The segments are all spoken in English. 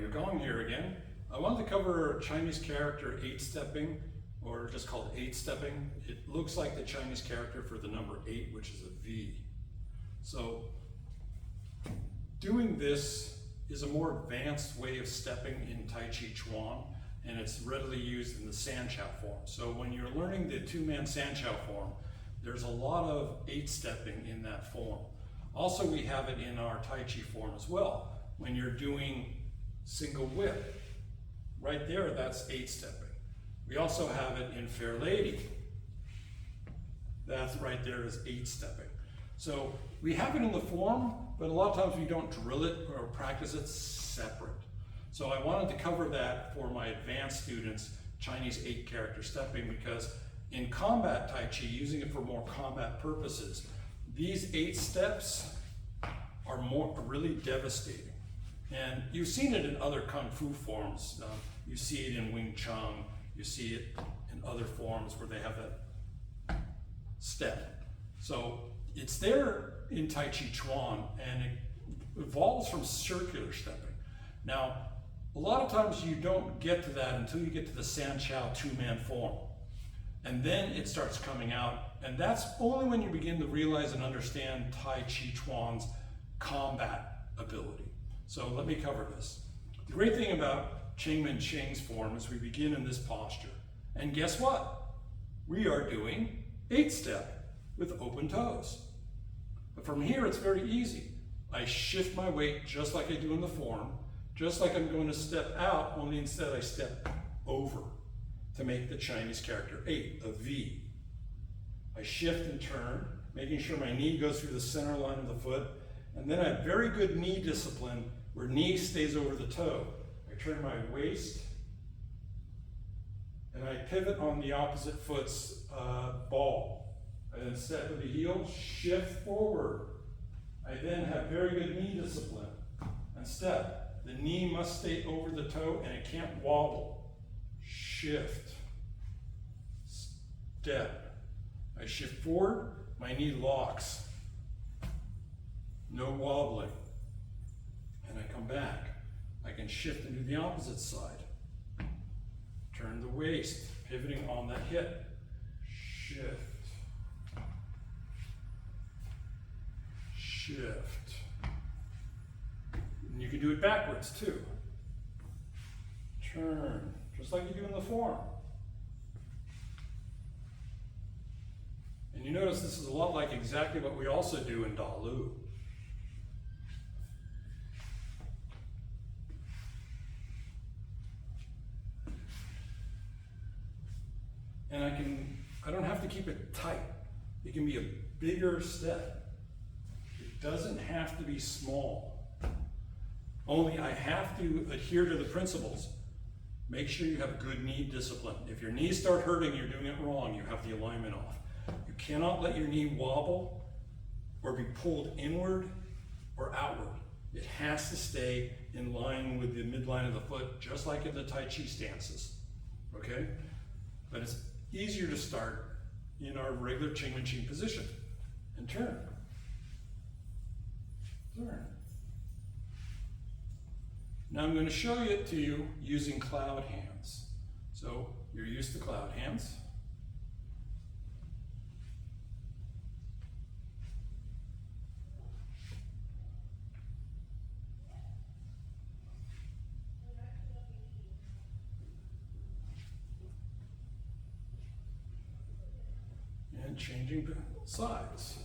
You're going here again. I wanted to cover Chinese character 8-stepping, or just called 8-stepping. It looks like the Chinese character for the number 8, which is a V. So doing this is a more advanced way of stepping in Tai Chi Chuan, and it's readily used in the Sanqiao form. So when you're learning the two-man Sanqiao form, there's a lot of 8-stepping in that form. Also, we have it in our Tai Chi form as well. When you're doing single whip, right there, that's 8-stepping. We also have it in Fair Lady. That's right there is 8-stepping. So we have it in the form, but a lot of times we don't drill it or practice it separate. So I wanted to cover that for my advanced students, Chinese 8-character stepping, because in combat Tai Chi, using it for more combat purposes, these 8 steps are really devastating. And you've seen it in other Kung Fu forms. You see it in Wing Chun, you see it in other forms where they have that step. So it's there in Tai Chi Chuan, and it evolves from circular stepping. Now, a lot of times you don't get to that until you get to the Sanqiao two-man form. And then it starts coming out, and that's only when you begin to realize and understand Tai Chi Chuan's combat ability. So let me cover this. The great thing about Ching-Men Ching's form is we begin in this posture. And guess what? We are doing 8-step with open toes. But from here, it's very easy. I shift my weight just like I do in the form, just like I'm going to step out, only instead I step over to make the Chinese character 8, a V. I shift and turn, making sure my knee goes through the center line of the foot, and then I have very good knee discipline where knee stays over the toe. I turn my waist, and I pivot on the opposite foot's ball. I then step with the heel, shift forward. I then have very good knee discipline and step. The knee must stay over the toe and it can't wobble. Shift, step. I shift forward, my knee locks. No wobbling. And I come back. I can shift and do the opposite side. Turn the waist, pivoting on the hip. Shift. Shift. And you can do it backwards too. Turn, just like you do in the form. And you notice this is a lot like exactly what we also do in Da Lu. And I don't have to keep it tight. It can be a bigger step. It doesn't have to be small. Only I have to adhere to the principles. Make sure you have good knee discipline. If your knees start hurting, you're doing it wrong. You have the alignment off. You cannot let your knee wobble or be pulled inward or outward. It has to stay in line with the midline of the foot, just like in the Tai Chi stances, okay? But it's easier to start in our regular Ching-Men Ching position. And turn. Turn. Now I'm going to show it to you using cloud hands. So you're used to cloud hands. And changing sides.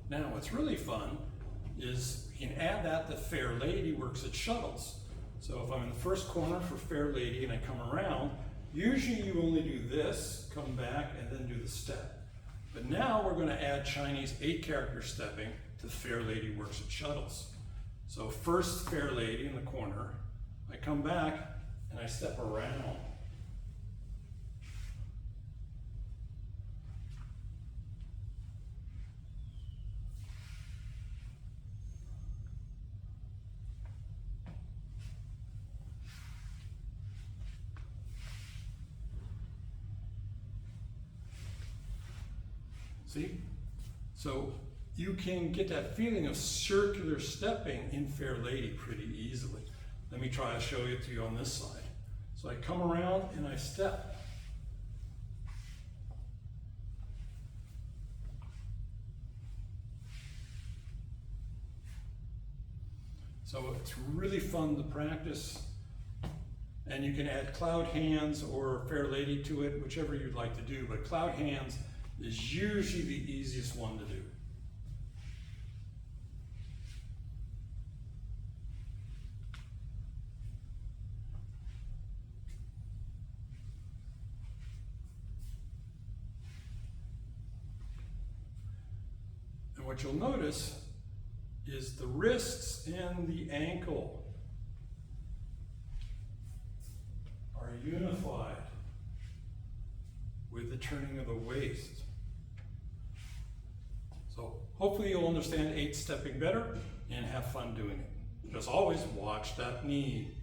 Now what's really fun is you can add that to Fair Lady works at shuttles. So if I'm in the first corner for Fair Lady and I come around, usually you only do this, come back, and then do the step. But now we're going to add Chinese 8-character stepping to Fair Lady works at shuttles. So first Fair Lady in the corner, I come back and I step around. See? So you can get that feeling of circular stepping in Fair Lady pretty easily. Let me try to show it to you on this side. So I come around and I step. So it's really fun to practice, and you can add cloud hands or Fair Lady to it, whichever you'd like to do, but cloud hands is usually the easiest one to do. And what you'll notice is the wrists and the ankle are unified with the turning of the waist. So hopefully you'll understand 8 stepping better and have fun doing it. Just always watch that knee.